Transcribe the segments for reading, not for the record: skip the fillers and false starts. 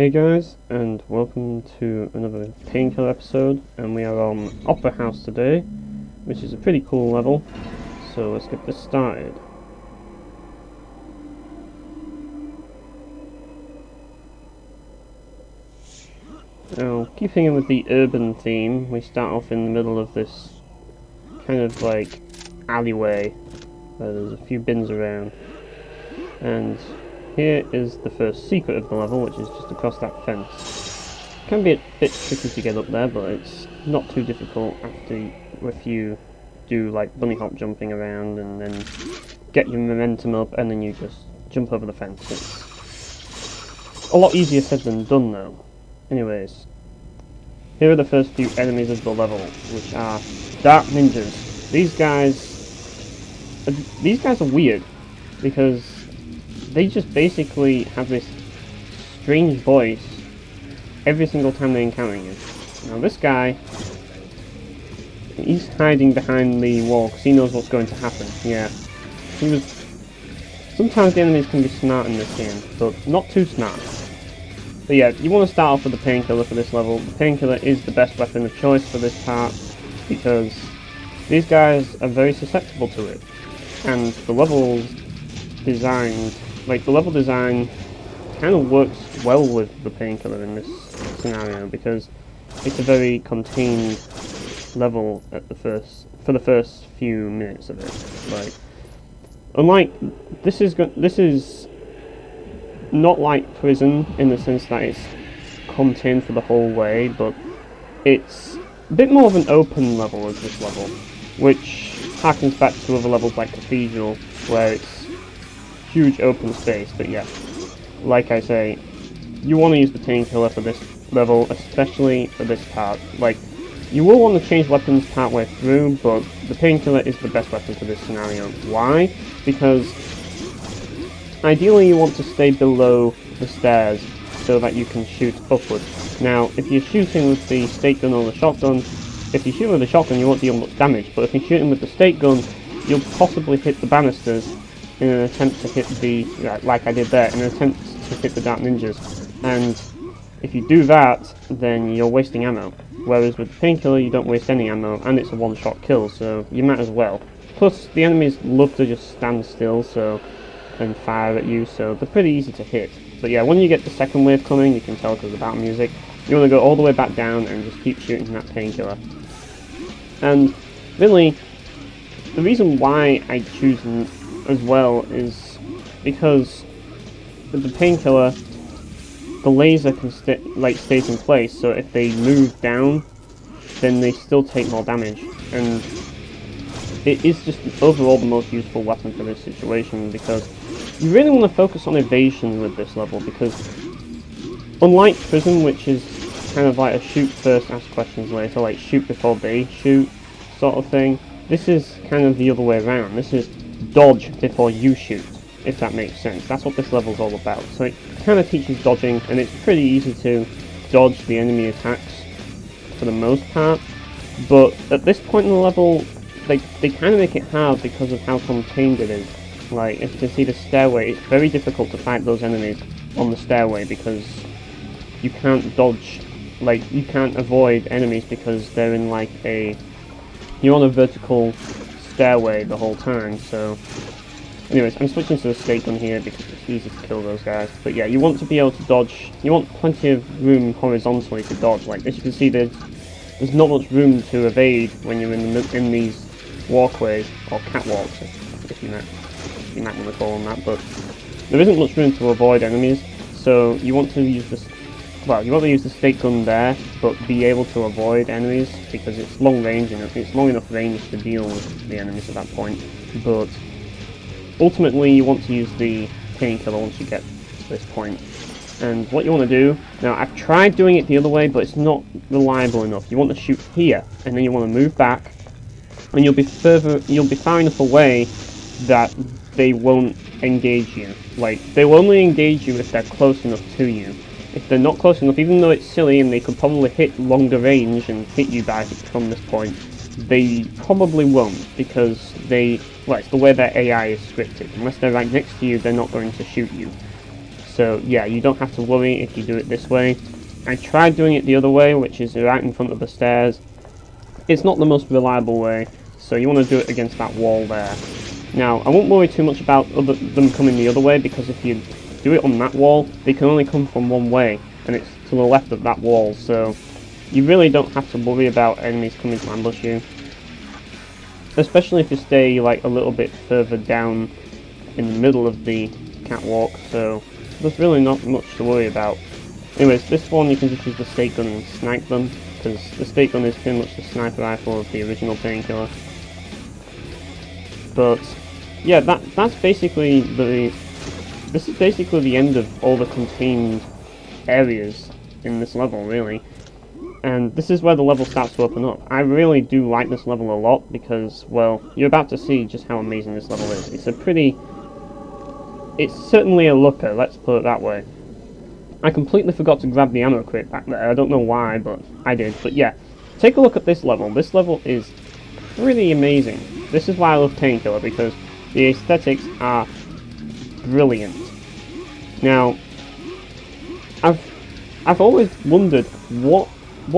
Hey guys, and welcome to another Painkiller episode, and we are on Opera House today, which is a pretty cool level, so let's get this started. Now, keeping in with the urban theme, we start off in the middle of this kind of like alleyway, where there's a few bins around, and here is the first secret of the level, which is just across that fence. It can be a bit tricky to get up there, but it's not too difficult if you do like bunny hop jumping around and then get your momentum up and then you just jump over the fence. It's a lot easier said than done though. Anyways, here are the first few enemies of the level, which are Dark Ninjas. These guys are weird because they just basically have this strange voice every single time they encounter you. Now this guy, he's hiding behind the wall because he knows what's going to happen. Yeah, sometimes the enemies can be smart in this game, but not too smart. But yeah, you want to start off with the Painkiller for this level. The Painkiller is the best weapon of choice for this part because these guys are very susceptible to it, and the level design kind of works well with the Painkiller in this scenario because it's a very contained level for the first few minutes of it. Like, unlike this is not like Prison in the sense that it's contained for the whole way, but it's a bit more of an open level as this level, which harkens back to other levels like Cathedral, where it's huge open space. But yeah, like I say, you want to use the Painkiller for this level, especially for this part. Like, you will want to change weapons partway through, but the Painkiller is the best weapon for this scenario. Why? Because ideally you want to stay below the stairs so that you can shoot upwards. Now, if you're shooting with the stake gun or the shotgun, if you shoot with the shotgun you won't deal much damage, but if you're shooting with the stake gun, you'll possibly hit the banisters in an attempt to hit the, like I did there, in an attempt to hit the Dark Ninjas. And if you do that, then you're wasting ammo. Whereas with the Painkiller, you don't waste any ammo, and it's a one-shot kill, so you might as well. Plus, the enemies love to just stand still and fire at you, so they're pretty easy to hit. But yeah, when you get the second wave coming, you can tell because of the battle music, you want to go all the way back down and just keep shooting that Painkiller. And really, the reason why I choose as well is because with the Painkiller, the laser can stays in place, so if they move down, then they still take more damage, and it is just overall the most useful weapon for this situation because you really want to focus on evasion with this level, because unlike Prison, which is kind of like a shoot first, ask questions later, like shoot before they shoot sort of thing, this is kind of the other way around. This is dodge before you shoot, if that makes sense. That's what this level's all about. So it kind of teaches dodging, and it's pretty easy to dodge the enemy attacks for the most part. But at this point in the level, they kind of make it hard because of how contained it is. Like, as you can see the stairway, it's very difficult to fight those enemies on the stairway because you can't dodge, like, you can't avoid enemies because they're in like you're on a vertical stairway the whole time. So anyways, I'm switching to the stake gun here because it's easy to kill those guys. But yeah, you want to be able to dodge, you want plenty of room horizontally to dodge. Like, as you can see, there's not much room to evade when you're in these walkways, or catwalks, if you might want to call them that, but there isn't much room to avoid enemies, so you want to use this. Well, you want to use the stake gun there, but be able to avoid enemies because it's long range and it's long enough range to deal with the enemies at that point. But ultimately, you want to use the Painkiller once you get to this point. And what you want to do, now I've tried doing it the other way, but it's not reliable enough. You want to shoot here, and then you want to move back, and you'll be far enough away that they won't engage you. Like, they will only engage you if they're close enough to you. If they're not close enough, even though it's silly and they could probably hit longer range and hit you from this point, they probably won't because it's the way their AI is scripted. Unless they're right next to you, they're not going to shoot you. So yeah, you don't have to worry if you do it this way. I tried doing it the other way, which is right in front of the stairs. It's not the most reliable way, so you want to do it against that wall there. Now, I won't worry too much about them coming the other way, because if you do it on that wall, they can only come from one way, and it's to the left of that wall, so you really don't have to worry about enemies coming to ambush you. Especially if you stay like a little bit further down in the middle of the catwalk, so there's really not much to worry about. Anyways, this one you can just use the stake gun and snipe them, because the stake gun is pretty much the sniper rifle of the original Painkiller. But yeah, that's basically this is basically the end of all the contained areas in this level, really. And this is where the level starts to open up. I really do like this level a lot because, well, you're about to see just how amazing this level is. It's certainly a looker, let's put it that way. I completely forgot to grab the ammo crate back there. I don't know why, but I did. But yeah, take a look at this level. This level is pretty amazing. This is why I love Painkiller, because the aesthetics are brilliant. Now, I've always wondered what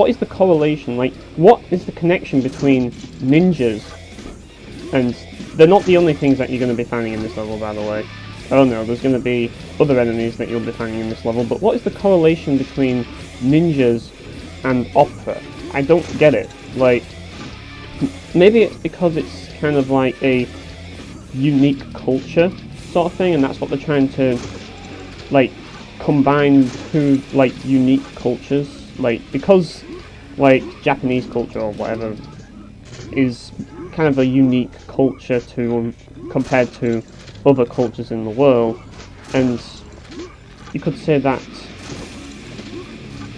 is the correlation, like, what is the connection between ninjas, and they're not the only things that you're going to be finding in this level, by the way. Oh no, there's going to be other enemies that you'll be finding in this level, but what is the correlation between ninjas and opera? I don't get it. Like, maybe it's because it's kind of like a unique culture sort of thing, and that's what they're trying to, like, combine two, like, unique cultures. Like, because, like, Japanese culture or whatever is kind of a unique culture to compared to other cultures in the world, and you could say that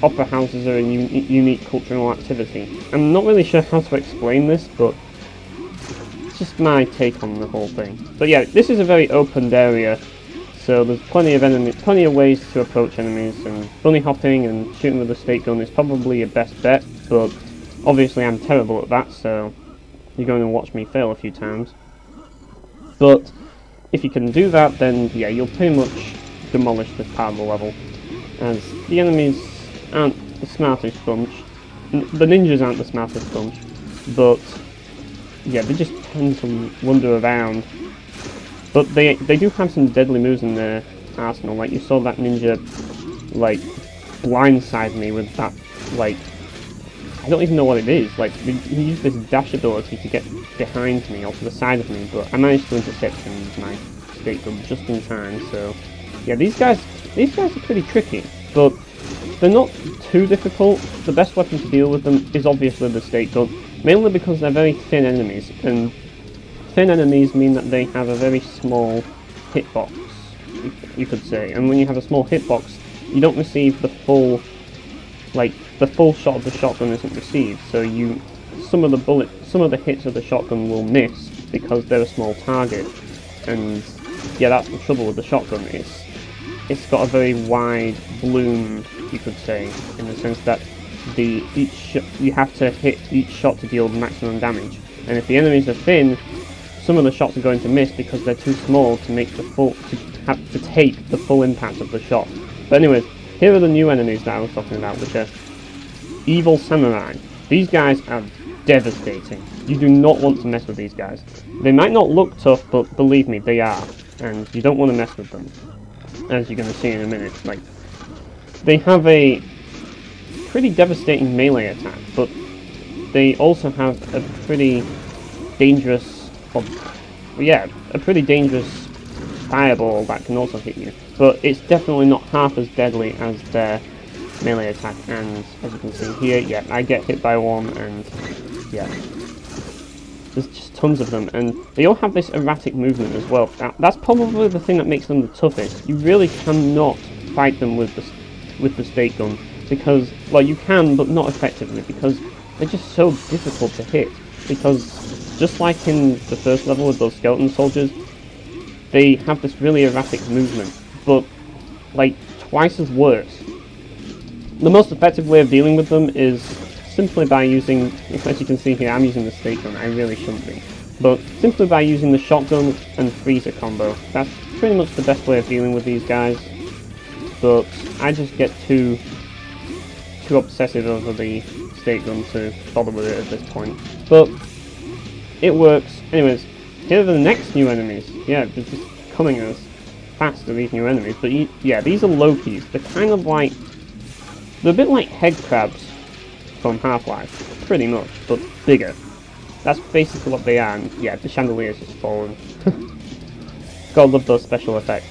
opera houses are a unique cultural activity. I'm not really sure how to explain this, but it's just my take on the whole thing. But yeah, this is a very opened area, so there's plenty of ways to approach enemies, and bunny hopping and shooting with a stake gun is probably your best bet, but obviously I'm terrible at that, so you're going to watch me fail a few times. But if you can do that, then yeah, you'll pretty much demolish this part of the level, as the enemies aren't the smartest bunch. The ninjas aren't the smartest bunch, but yeah, they just tend to wander around. But they do have some deadly moves in their arsenal. Like, you saw that ninja, like, blindside me with that, like, I don't even know what it is. Like, he used this dash ability to get behind me or to the side of me, but I managed to intercept him with my stake gun just in time. So yeah, these guys are pretty tricky, but they're not too difficult. The best weapon to deal with them is obviously the stake gun, mainly because they're very thin enemies, and thin enemies mean that they have a very small hitbox, you could say. And when you have a small hitbox, you don't receive the full, like, the full shot of the shotgun isn't received, so some of the hits of the shotgun will miss because they're a small target. And yeah, that's the trouble with the shotgun. It's got a very wide bloom, you could say, in the sense that you have to hit each shot to deal maximum damage. And if the enemies are thin, some of the shots are going to miss because they're too small to make to take the full impact of the shot. But anyways, here are the new enemies that I was talking about, which are Evil Samurai. These guys are devastating. You do not want to mess with these guys. They might not look tough, but believe me, they are, and you don't want to mess with them, as you're going to see in a minute. Like, they have a pretty devastating melee attack, but they also have a pretty dangerous, a pretty dangerous fireball that can also hit you. But it's definitely not half as deadly as their melee attack, and as you can see here, yeah, I get hit by one, and yeah, there's just tons of them, and they all have this erratic movement as well. That's probably the thing that makes them the toughest. You really cannot fight them with the stake gun, because, well, you can, but not effectively, because they're just so difficult to hit. Because just like in the first level with those skeleton soldiers, they have this really erratic movement, but like twice as worse. The most effective way of dealing with them is simply by using, as you can see here, I'm using the stake gun, I really shouldn't be, but simply by using the shotgun and freezer combo. That's pretty much the best way of dealing with these guys. but I just get too obsessive over the state gun to bother with it at this point. But it works. Anyways, here are the next new enemies. Yeah, they're just coming as fast as these new enemies. But yeah, these are Lokis. They're kind of like, they're a bit like head crabs from Half-Life, pretty much, but bigger. That's basically what they are. And yeah, the chandelier's just fallen. Gotta love those special effects.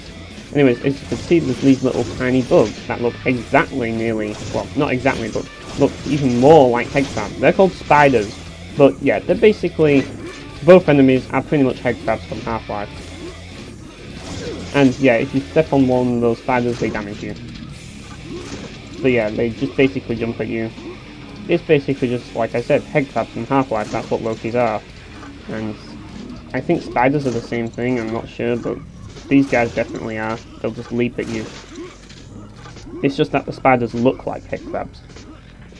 Anyways, as you can see, there's these little tiny bugs that look exactly nearly, well, not exactly, but look even more like head crabs. They're called spiders, but yeah, they're basically, both enemies are pretty much head crabs from Half-Life. And yeah, if you step on one of those spiders, they damage you. But yeah, they just basically jump at you. It's basically just, like I said, head crabs from Half-Life, that's what Lokis are. And I think spiders are the same thing, I'm not sure, but these guys definitely are. They'll just leap at you. It's just that the spiders look like head crabs,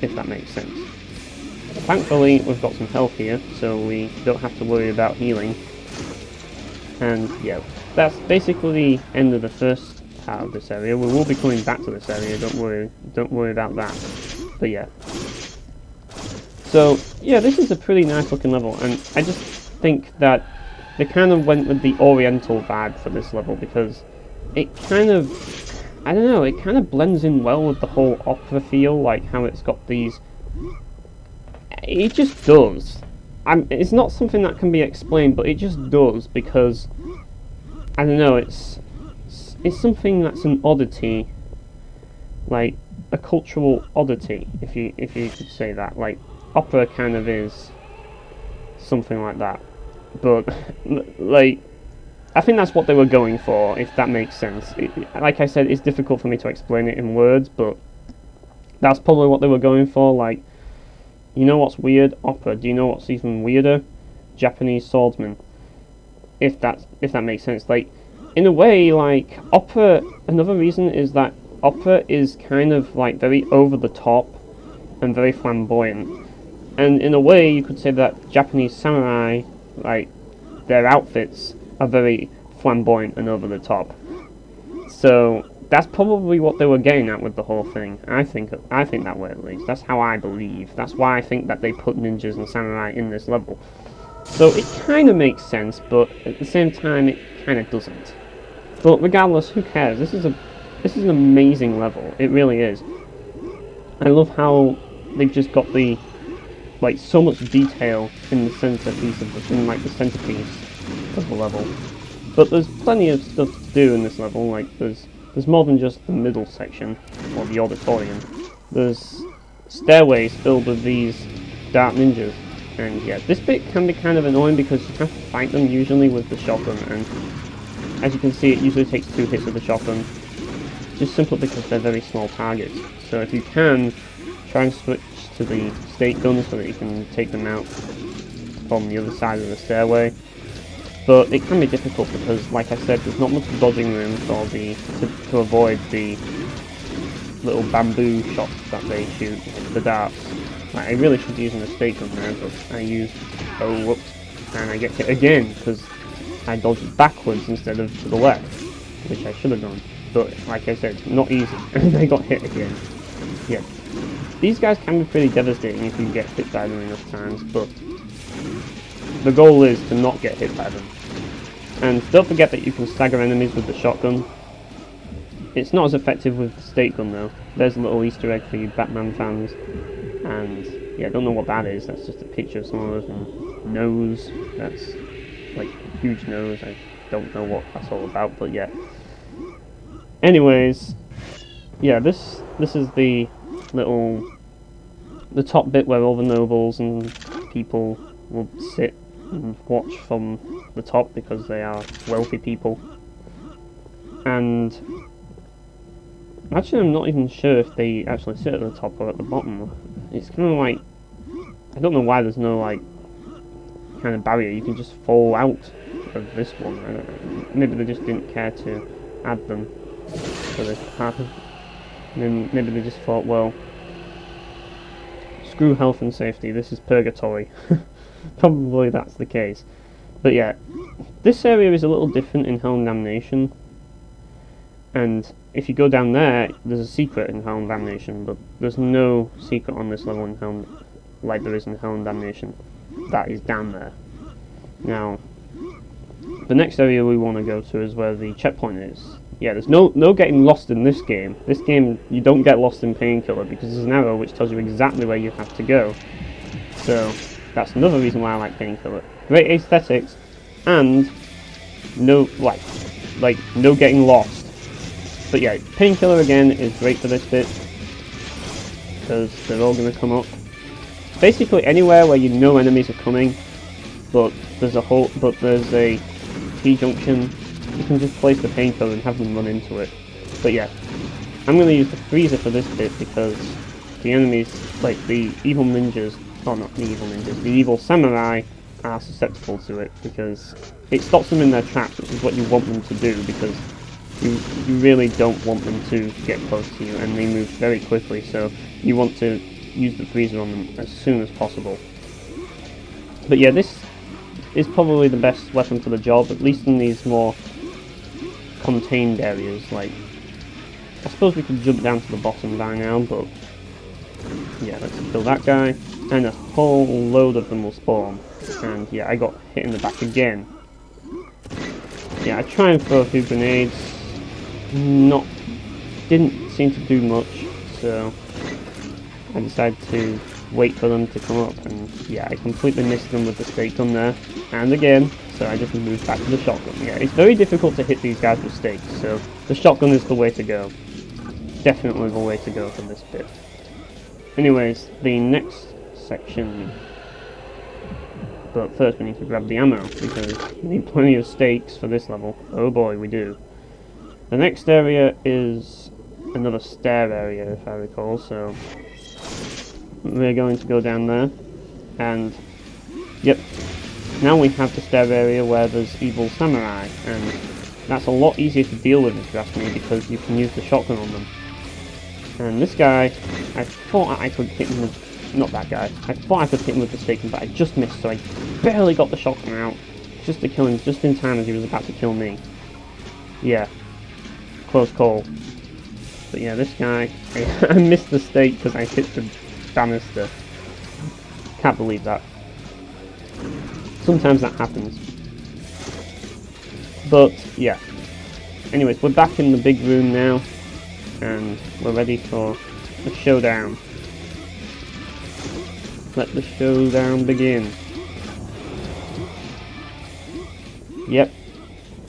if that makes sense. Thankfully, we've got some health here, so we don't have to worry about healing. And yeah, that's basically the end of the first part of this area. We will be coming back to this area, don't worry about that. But yeah. So yeah, this is a pretty nice looking level, and I just think that they kind of went with the Oriental vibe for this level, because it kind of, I don't know, it kind of blends in well with the whole opera feel, like how it's got these, it just does. It's not something that can be explained, but it just does, because, I don't know, it's something that's an oddity, like a cultural oddity, if you could say that. Like, opera kind of is something like that. But, like, I think that's what they were going for, if that makes sense. Like I said, it's difficult for me to explain it in words, but that's probably what they were going for. Like, you know what's weird? Opera. Do you know what's even weirder? Japanese swordsman. If that makes sense. Like, in a way, like, opera, another reason is that opera is kind of, like, very over the top and very flamboyant. And in a way, you could say that Japanese samurai, like, their outfits are very flamboyant and over the top. So that's probably what they were getting at with the whole thing. I think that way, at least. That's how I believe. That's why I think that they put ninjas and samurai in this level. So it kind of makes sense, but at the same time, it kind of doesn't. But regardless, who cares? This is an amazing level. It really is. I love how they've just got the, like, so much detail in the centerpiece the centerpiece of the level. But there's plenty of stuff to do in this level. Like, there's more than just the middle section or the auditorium. There's stairways filled with these dark ninjas, and yeah, this bit can be kind of annoying because you have to fight them usually with the shotgun, and as you can see, it usually takes 2 hits of the shotgun, just simply because they're very small targets. So if you can, try and switch to the state gun so that you can take them out from the other side of the stairway. But it can be difficult because, like I said, there's not much dodging room for to avoid the little bamboo shots that they shoot, the darts. Like, I really should be using a state gun there, but I used, oh whoops, and I get hit again because I dodged backwards instead of to the left, which I should have done. But like I said, not easy, and I got hit again. Yeah. These guys can be pretty devastating if you get hit by them enough times, but the goal is to not get hit by them. And don't forget that you can stagger enemies with the shotgun. It's not as effective with the state gun though. There's a little Easter egg for you Batman fans. And yeah, I don't know what that is. That's just a picture of someone's nose. That's like a huge nose. I don't know what that's all about, but yeah. Anyways, yeah, this is the top bit where all the nobles and people will sit and watch from the top because they are wealthy people. And actually, I'm not even sure if they actually sit at the top or at the bottom. It's kind of like, I don't know why there's no like kind of barrier. You can just fall out of this one. I don't know. Maybe they just didn't care to add them for this part. Then maybe they just thought, well, screw health and safety, this is purgatory. Probably that's the case. But yeah, this area is a little different in Hell and Damnation. And if you go down there, there's a secret in Hell and Damnation, but there's no secret on this level in Hell, like there is in Hell and Damnation. That is down there. Now, the next area we want to go to is where the checkpoint is. Yeah, there's no getting lost in this game. This game, you don't get lost in Painkiller because there's an arrow which tells you exactly where you have to go. So, that's another reason why I like Painkiller. Great aesthetics, and no, no getting lost. But yeah, Painkiller again is great for this bit, because they're all going to come up. Basically anywhere where you know enemies are coming, but there's a T-junction, you can just place the Painkiller and have them run into it. But yeah, I'm going to use the freezer for this bit because the enemies, like the evil ninjas, or not the evil ninjas, the evil samurai are susceptible to it because it stops them in their tracks, which is what you want them to do because you really don't want them to get close to you, and they move very quickly, so you want to use the freezer on them as soon as possible. But yeah, this is probably the best weapon for the job, at least in these more contained areas. Like, I suppose we could jump down to the bottom by now, but yeah, let's kill that guy, and a whole load of them will spawn. And yeah, I got hit in the back again. Yeah, I try and throw a few grenades, didn't seem to do much, so I decided to wait for them to come up, and yeah, I completely missed them with the stake gun there, and again, so I just moved back to the shotgun. Yeah, it's very difficult to hit these guys with stakes, so the shotgun is the way to go. Definitely the way to go for this bit. Anyways, the next section, but first we need to grab the ammo, because we need plenty of stakes for this level. Oh boy, we do. The next area is another stair area, if I recall, so we're going to go down there, and yep, now we have the stair area where there's evil samurai, and that's a lot easier to deal with, if you ask me, because you can use the shotgun on them. And this guy, I thought I could hit him with, not that guy, I thought I could hit him with the stake, but I just missed, so I barely got the shotgun out, just to kill him just in time as he was about to kill me. Yeah, close call. But yeah, this guy, I missed the stake because I hit the banister. Can't believe that. Sometimes that happens. But yeah. Anyways, we're back in the big room now, and we're ready for the showdown. Let the showdown begin. Yep.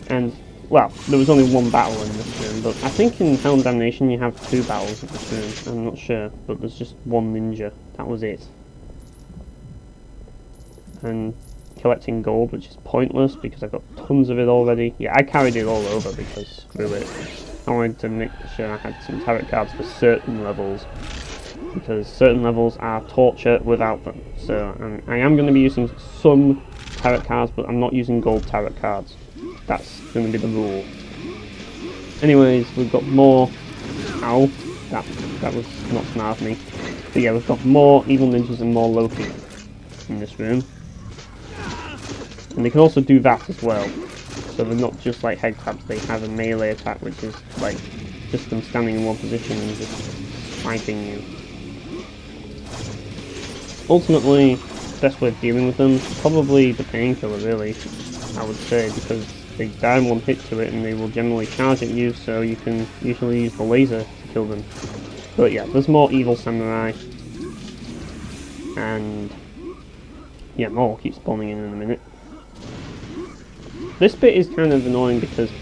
And well, there was only one battle in this room, but I think in Hell and Damnation you have 2 battles in this room. I'm not sure, but there's just one ninja. That was it. And collecting gold, which is pointless because I've got tons of it already. Yeah, I carried it all over because screw it. I wanted to make sure I had some tarot cards for certain levels, because certain levels are torture without them. So I am going to be using some tarot cards, but I'm not using gold tarot cards. That's going to be the rule. Anyways, we've got more... Ow! That was not smart of me. But yeah, we've got more evil ninjas and more Loki in this room. And they can also do that as well. So they're not just like head crabs, they have a melee attack, which is like just them standing in one position and just fighting you. Ultimately, the best way of dealing with them, probably the Painkiller really, I would say, because they die in one hit to it and they will generally charge at you, so you can usually use the laser to kill them. But yeah, there's more evil samurai, and yeah, more will keep spawning in a minute. This bit is kind of annoying because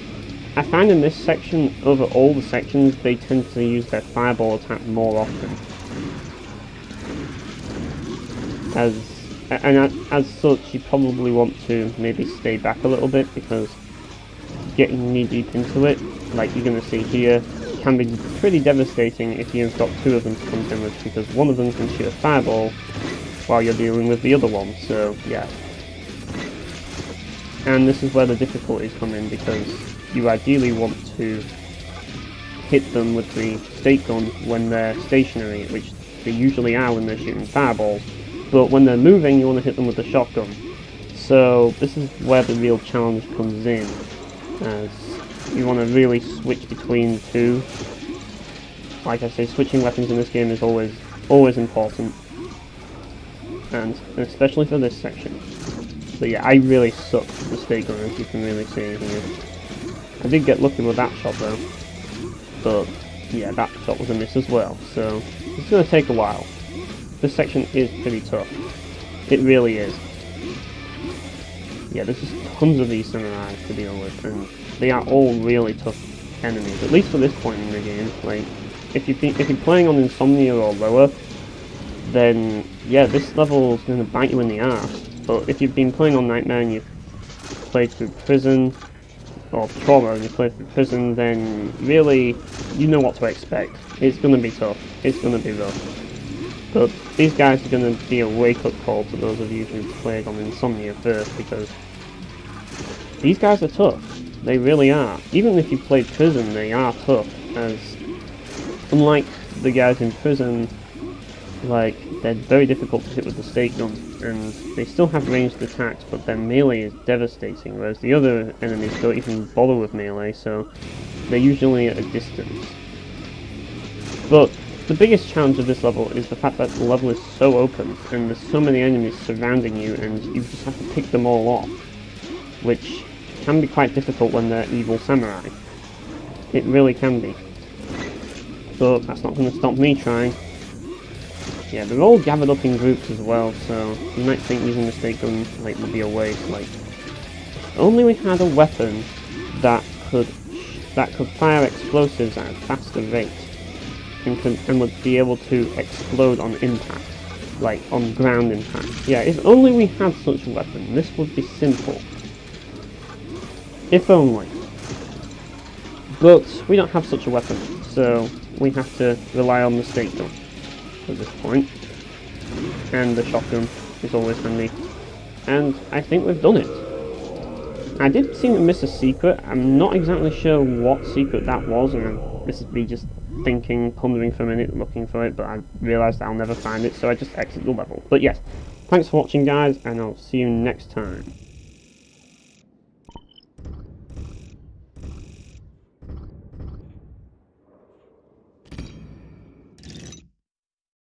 I find in this section, over all the sections, they tend to use their fireball attack more often. As such, you probably want to maybe stay back a little bit, because getting knee deep into it, like you're going to see here, can be pretty devastating if you've got 2 of them to contend with, because one of them can shoot a fireball while you're dealing with the other one, so yeah. And this is where the difficulties come in, because you ideally want to hit them with the stake gun when they're stationary, which they usually are when they're shooting fireballs. But when they're moving, you want to hit them with the shotgun. So this is where the real challenge comes in, as you want to really switch between two. Like I say, switching weapons in this game is always important, and especially for this section. But yeah, I really suck at the stake gun, as you can really see here. I did get lucky with that shot though, but yeah, that shot was a miss as well, so it's going to take a while. This section is pretty tough. It really is. Yeah, there's just tons of these samurai to deal with, and they are all really tough enemies, at least for this point in the game. Like, if you're playing on Insomnia or lower, then yeah, this level is going to bite you in the ass. But if you've been playing on Nightmare and you've played through Prison, or Trauma and you played through Prison, then really, you know what to expect. It's going to be tough. It's going to be rough. But these guys are going to be a wake-up call to those of you who played on Insomnia first, because these guys are tough. They really are. Even if you played Prison, they are tough, as unlike the guys in Prison, like, they're very difficult to hit with the stake gun, and they still have ranged attacks, but their melee is devastating, whereas the other enemies don't even bother with melee, so they're usually at a distance. But the biggest challenge of this level is the fact that the level is so open, and there's so many enemies surrounding you, and you just have to pick them all off, which can be quite difficult when they're evil samurai. It really can be. But that's not going to stop me trying. Yeah, they're all gathered up in groups as well, so you might think using the stake gun like would be a waste. Like, if only we had a weapon that could fire explosives at a faster rate, and would be able to explode on impact, like on ground impact. Yeah, if only we had such a weapon, this would be simple. If only. But we don't have such a weapon, so we have to rely on the stake gun at this point. And the shotgun is always handy. And I think we've done it. I did seem to miss a secret. I'm not exactly sure what secret that was, and this is me just thinking, pondering for a minute, looking for it, but I realised I'll never find it, so I just exit the level. But yes, thanks for watching guys, and I'll see you next time.